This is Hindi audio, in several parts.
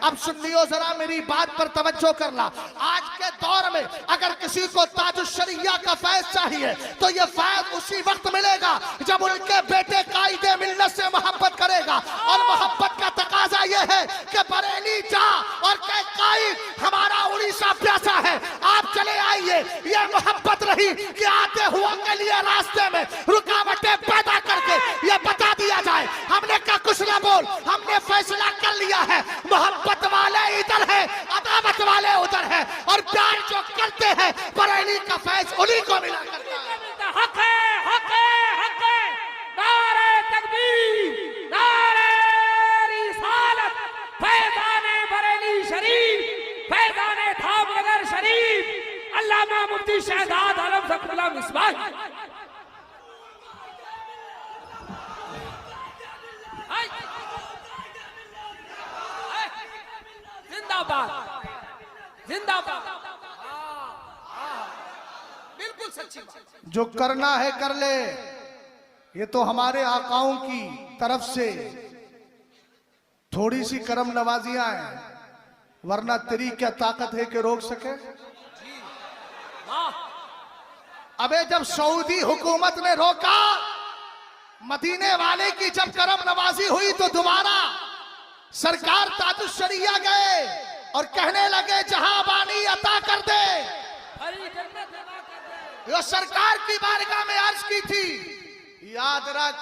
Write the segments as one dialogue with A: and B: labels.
A: अब सुनियो जरा मेरी बात पर तवज्जो करना। आज के दौर में अगर किसी को ताजुश्शरिया का फैज चाहिए तो ये फैज उसी वक्त मिलेगा जब उनके बेटे कायदे मिल्लत से मोहब्बत करेगा। और मोहब्बत का तकाजा ये है कि बरेली जा और कह कायद हमारा उड़ीसा प्यासा है, आप चले आइए। ये मोहब्बत रही कि आते हुआ के लिए रास्ते में रुकावटें पैदा करके ये बता दिया जाए हमने का कुछ ना बोल, हमने फैसला कर लिया है। मोहब्बत वाले इधर है, अदावत वाले उधर है, और प्यार जो करते हैं बरेली का फैज उन्हीं को मिला करता है।
B: हक है, हक है, हक है। नारे तकबीर, नारे रिसालत, फैज़ाने बरेली शरीफ, फैज़ाने धामनगर शरीफ, अल्लामा मुफ्ती शहजाद आलम ज़फ़रुल्लाह मिसबाह। जिंदाबाद, जिंदाबाद, बिल्कुल सच्ची बात।
A: जो करना है कर ले, ये तो हमारे आकाओं की तरफ से थोड़ी सी करम नवाजियां हैं, वरना तेरी क्या ताकत है कि रोक सके। अबे जब सऊदी हुकूमत ने रोका, मदीने वाले की जब करम नवाजी हुई तो दोबारा सरकार ताजुश्शरिया गए और कहने लगे जहां बानी अता कर दे। जो सरकार की बारगाह में अर्ज की थी, याद रख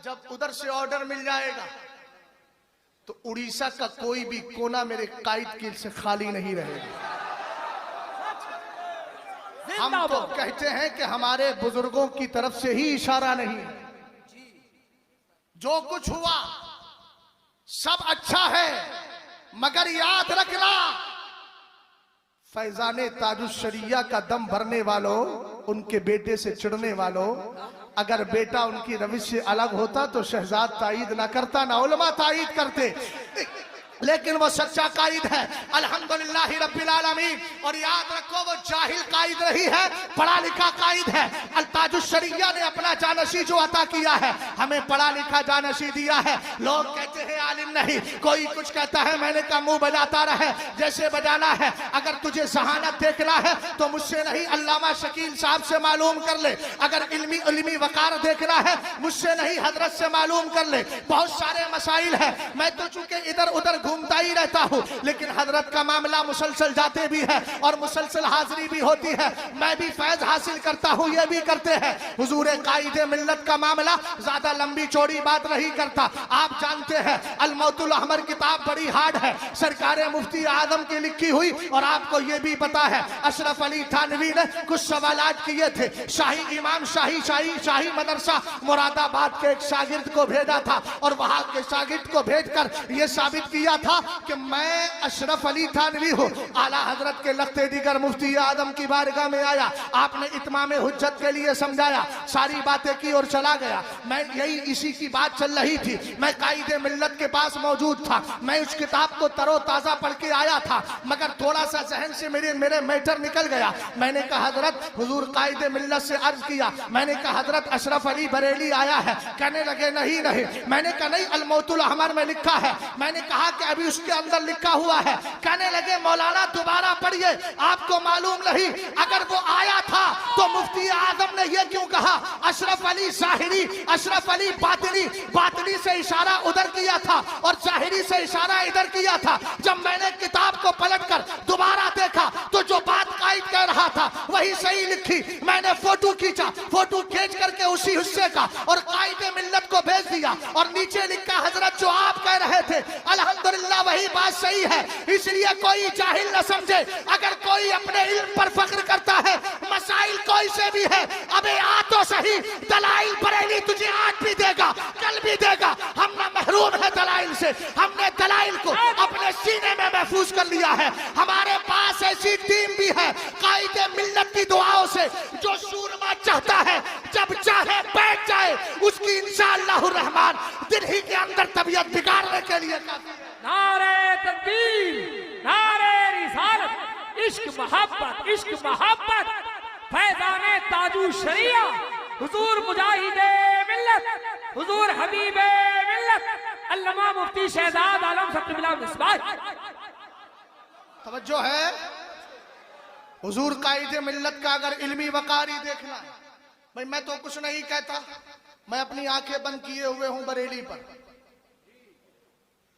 A: जब उधर से ऑर्डर मिल जाएगा तो उड़ीसा का कोई भी कोना मेरे कायद की से खाली नहीं रहेगा। हम तो कहते हैं कि हमारे बुजुर्गों की तरफ से ही इशारा नहीं, जो कुछ हुआ सब अच्छा है, मगर याद रखना फैजाने ताजुश्शरिया का दम भरने वालों, उनके बेटे से चिढ़ने वालों, अगर बेटा उनकी रविश से अलग होता तो शहजाद तायीद ना करता, ना उलमा तायीद करते, लेकिन वो सच्चा कायद है अल्हम्दुलिल्लाह रब्बिल आलमीन। और याद रखो वो जाहिल कायद रही है, पढ़ा लिखा कायद है। ताजुश्शरिया ने अपना जानशी जो अता किया है, हमें पढ़ा लिखा जानशी दिया है। लोग कहते हैं आलिम नहीं, कोई कुछ कहता है, मैंने कहा मुंह बजाता रहे जैसे बजाना है। अगर तुझे जहानत देखना है तो मुझसे नहीं, अल्लामा शकील साहब से मालूम कर ले। अगर इल्मी वकार देखना है मुझसे नहीं, हजरत से मालूम कर ले। बहुत सारे मसाइल है, मैं तो चूंकि इधर उधर घूमता ही रहता हूं, लेकिन हजरत का मामला मुसलसल जाते भी है और मुसलसल हाजिरी भी होती है। मैं भी फैज हासिल करता हूं, ये भी करते हैं। हुजूर कायदे मिल्लत का मामला ज्यादा लंबी चौड़ी बात नहीं करता। आप जानते हैं अल मौतुल अहमर किताब बड़ी हार्ड है, सरकार मुफ्ती आजम की लिखी हुई। और आपको ये भी पता है अशरफ अली थानवी ने कुछ सवालात किए थे। शाही इमाम शाही मदरसा मुरादाबाद के एक शागिर्द को भेजा था और वहां के शागिर्द को भेजकर यह साबित किया था कि मैं अशरफ अली थानवी हूं। आला हजरत के लख्ते दिगर मुफ्ती आदम की बारगाह में आया, आपने इत्माम हुज्जत के लिए समझाया, सारी बातें की और चला गया। मैं यही इसी की बात चल रही थी, मैं कायदे मिल्लत के पास मौजूद था। मैं उस किताब को तरोताजा पढ़ के आया था, मगर थोड़ा सा जहन से मेरे मैटर निकल गया। मैंने कहा हजरत, हुजूर कायदे मिल्लत से अर्ज किया, मैंने कहा हजरत अशरफ अली बरेली आया है। कहने लगे नहीं नहीं। मैंने कहा नहीं, अल मौतुल अहमर में लिखा है। मैंने कहा कि अभी उसके अंदर लिखा हुआ है। कहने लगे मौलाना दोबारा पढ़िए, आपको मालूम नहीं अगर वो आया था तो मुफ्ती आजम ने ये क्यों कहा अशरफ अली ज़ाहिरी, अशरफ अली बातिनी, बातिनी से इशारा उधर किया था और ज़ाहिरी से इशारा इधर किया था। जब मैंने किताब को पलटकर दोबारा देखा तो जो बात कायद कह रहा था वही सही लिखी। मैंने फोटो खींचा, फोटो खींच करके उसी हिस्से का और कायदे मिल्लत को भेज दिया और नीचे लिखा हजरत जो आप कह रहे थे अल्हम्दुलिल्लाह वही बात सही है। इसलिए कोई जाहिल न समझे, अगर कोई अपने इल्म पर फख्र करता है, मसाइल कोई से भी है, अबे आ तो सही। दलाइल बरेली तुझे आज भी देगा, कल भी देगा। हम ना महरूम है दलाइल से, हमने दलाइल को अपने सीने में महफूज कर लिया है। हमारे पास ऐसी टीम भी है कायदे मिल्लत की दुआओं से, जो सूरमा चाहता है जब चाहे बैठ जाए, उसकी इंशाअल्लाह रहमान दिन ही के अंदर तबीयत बिगाड़ने के लिए।
B: नारे तकबीर, नारे रिसालत, इश्क मोहब्बत, इश्क मोहब्बत, फैज़ाने ताजुश्शरिया, हुजूर मुजाहिदे मिल्लत, हुजूर हबीबे मिल्लत, अल्लामा मुफ्ती शहजाद आलम ज़फ़रुल्लाह मिसबाह।
A: तवज्जो है। हुजूर कायदे मिल्लत का अगर इल्मी वकारी देखना है, भाई मैं तो कुछ नहीं कहता, मैं अपनी आंखें बंद किए हुए हूं बरेली पर।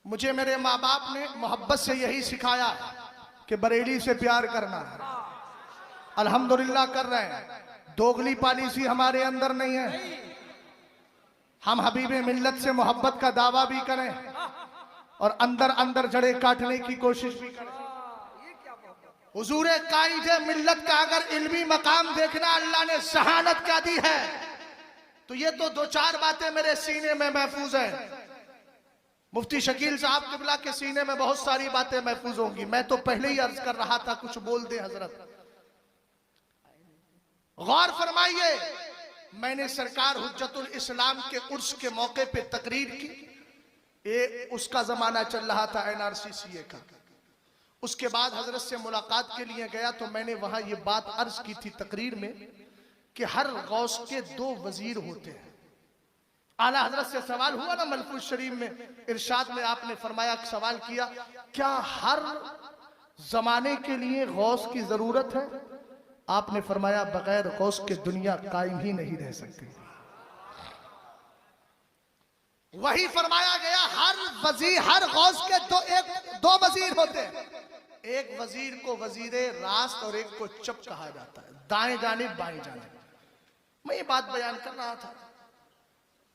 A: मुझे मेरे माँ बाप ने मोहब्बत से यही सिखाया कि बरेली से प्यार करना है। अल्हम्दुलिल्लाह कर रहे हैं। दोगली पॉलिसी हमारे अंदर नहीं है। हम हबीबे मिल्लत से मोहब्बत का दावा भी करें और अंदर अंदर जड़े काटने की कोशिश भी करें। हुजूर कायदे मिल्लत का अगर इल्मी मकाम देखना अल्लाह ने शहानत क्या दी है, तो ये तो दो चार बातें मेरे सीने में महफूज है। मुफ्ती शकील साहब किबला के सीने में बहुत सारी बातें महफूज होंगी। मैं तो पहले ही अर्ज कर रहा था, कुछ बोल दे हजरत। गौर फरमाइए, मैंने सरकार हुज्जतुल इस्लाम के उर्स के मौके पे तकरीर की। ये उसका जमाना चल रहा था NRCCA का। उसके बाद हजरत से मुलाकात के लिए गया तो मैंने वहां ये बात अर्ज की थी तकरीर में कि हर गौस के 2 वजीर होते हैं। आला हजरत से सवाल हुआ ना मलफूज शरीफ में, इरशाद में आपने फरमाया, सवाल किया, क्या हर जमाने के लिए गौस की जरूरत है? आपने फरमाया, बगैर गौस के दुनिया कायम ही नहीं रह सकती। वही फरमाया गया, हर गौस के दो वजीर होते हैं। एक वजीर को वजीरे रास्त और एक को चप कहा जाता है, दाएं जानिब बाएं जानिब। मैं ये बात बयान कर रहा था,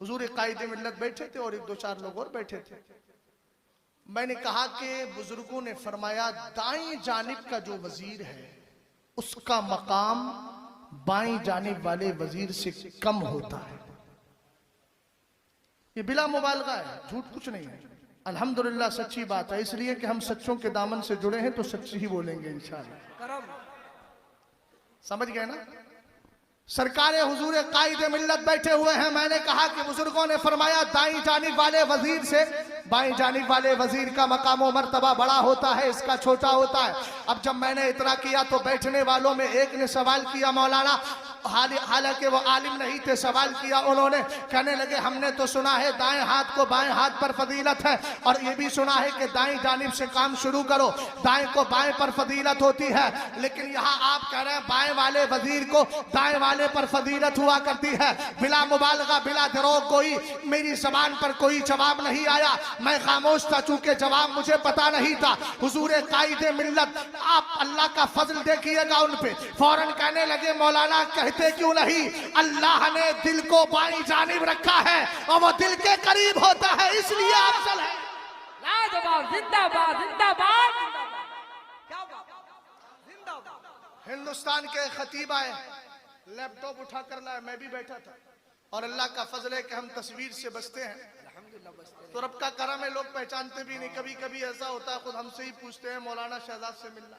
A: हुजूर कायदे मिल्लत बैठे थे और 1-2-4 लोग और बैठे थे। मैंने कहा कि बुजुर्गों ने फरमाया, दाएं जानिब का जो वजीर है उसका मकाम बाएं जानिब वाले वजीर से कम होता है। ये बिला मुबालगा है, झूठ कुछ नहीं है। अल्हम्दुलिल्लाह सच्ची बात है, इसलिए कि हम सच्चों के दामन से जुड़े हैं तो सच्ची ही बोलेंगे इंशाअल्लाह। समझ गए ना? सरकार हुजूर कायदे मिल्लत बैठे हुए हैं। मैंने कहा कि बुजुर्गों ने फरमाया, दाईं जानिब वाले वजीर से बाईं जानिब वाले वजीर का मकाम व मर्तबा बड़ा होता है, इसका छोटा होता है। अब जब मैंने इतना किया तो बैठने वालों में एक ने सवाल किया, मौलाना, हालांकि वो आलिम नहीं थे, सवाल किया उन्होंने, कहने लगे, हमने तो सुना है दाएं हाथ को बाएं हाथ पर फजीलत है, और ये भी सुना है कि दाएं जानिब से काम शुरू करो, दाएं को बाएं पर फजीलत होती है, लेकिन यहाँ आप कह रहे हैं बाएं वाले वजीर को दाएं वाले पर फजीलत हुआ करती है। बिला मुबालगा, बिला दरोग कोई मेरी जबान पर कोई जवाब नहीं आया। मैं खामोश था, चूंकि जवाब मुझे पता नहीं था। हुजूर कायदे मिल्लत, आप अल्लाह का फजल देखिएगा उन पे, फौरन कहने लगे, मौलाना कहते क्यों नहीं, अल्लाह ने दिल को बाईं जानिब रखा है और वो दिल के करीब होता है, इसलिए अफजल है।
B: लाजवाब, जिंदाबाद जिंदाबाद। क्या बात, जिंदाबाद।
A: हिंदुस्तान के खतीब आए, लैपटॉप उठा कर लाए, मैं भी बैठा था, और अल्लाह का फजल है कि हम तस्वीर से बचते हैं, तो रब का करम है, लोग पहचानते भी नहीं। कभी कभी ऐसा होता है, खुद हमसे ही पूछते हैं, मौलाना शहजाद से मिलना।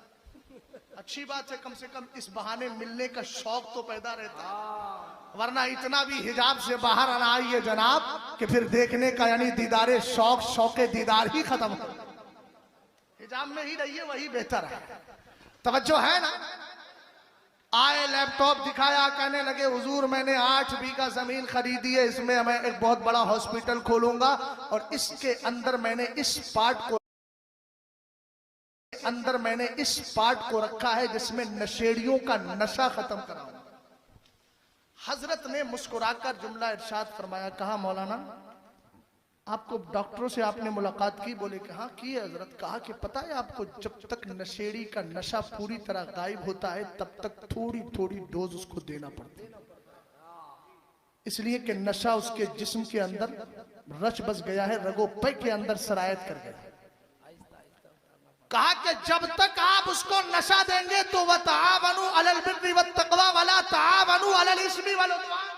A: अच्छी बात है, कम से कम इस बहाने मिलने का शौक तो पैदा रहता है, वरना इतना भी हिजाब से बाहर आना आइए जनाब कि फिर देखने का यानी दीदारे शौके दीदार ही खत्म हो। हिजाब में ही रहिए, वही बेहतर है। तवज्जो है ना? आए, लैपटॉप दिखाया, कहने लगे, हुजूर मैंने 8 बीघा जमीन खरीदी है, इसमें मैं एक बहुत बड़ा हॉस्पिटल खोलूंगा, और इसके अंदर मैंने इस पार्ट को रखा है जिसमें नशेड़ियों का नशा खत्म कराऊंगा। हजरत ने मुस्कुराकर जुमला इरशाद फरमाया, कहा, मौलाना आपको डॉक्टरों से आपने मुलाकात की? बोले कि हाँ की है हजरत। कहा कि पता है आपको, जब तक नशेड़ी का नशा पूरी तरह गायब होता है तब तक थोड़ी थोड़ी डोज उसको देना पड़ती है, इसलिए कि नशा उसके जिस्म के अंदर रच बस गया है, रगो पे के अंदर सरायत कर गया। कहा कि जब तक आप उसको नशा देंगे तो वह तावनु अलल बिर्रि वत तक़वा वला तावनु अलल इस्मि वल उद्वान।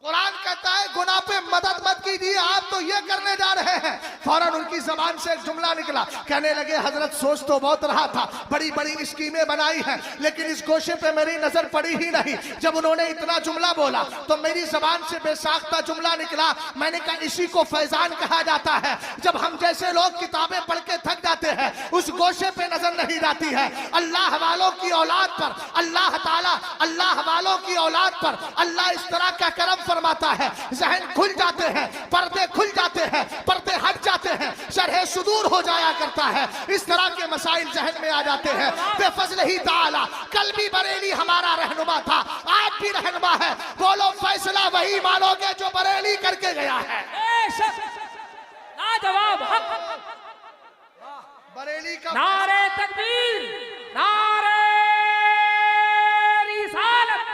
A: कुरान कहता है गुनाह पे मदद मत कीजिए, आप तो ये करने जा रहे हैं। फौरन उनकी जबान से एक जुमला निकला, कहने लगे, हजरत सोच तो बहुत रहा था, बड़ी बड़ी स्कीमें बनाई हैं, लेकिन इस गोशे पे मेरी नजर पड़ी ही नहीं। जब उन्होंने इतना जुमला बोला तो मेरी जबान से बेसाख्ता जुमला निकला। मैंने कहा, इसी को फैजान कहा जाता है। जब हम जैसे लोग किताबें पढ़ के थक जाते हैं, उस गोशे पे नजर नहीं जाती है। अल्लाह वालों की औलाद पर अल्लाह ताला, अल्लाह वालों की औलाद पर अल्लाह इस तरह का करम फरमाता है, जहन खुल जाते हैं, पर्दे खुल जाते हैं, पर्दे हट जाते हैं, शरह सुदूर हो जाया करता है, इस तरह के मसाइल जहन में आ जाते हैं। बेफज़ल ही ताला, कल भी बरेली हमारा रहनुमा था, आज भी रहनुमा है। बोलो फैसला वही मानोगे जो बरेली करके गया है।
B: लाजवाब हक,
A: बरेली का
B: नारे तकबीर, नारे रिसालत,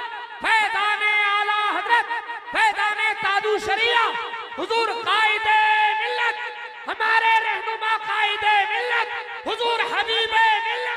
B: फैज़ाने आला हज़रत, फैज़ाने ताजु शरिया, हुजूर कायदे मिल्लत, हमारे रहनुमा कायदे मिल्लत, हुजूर हबीबे मिल्लत।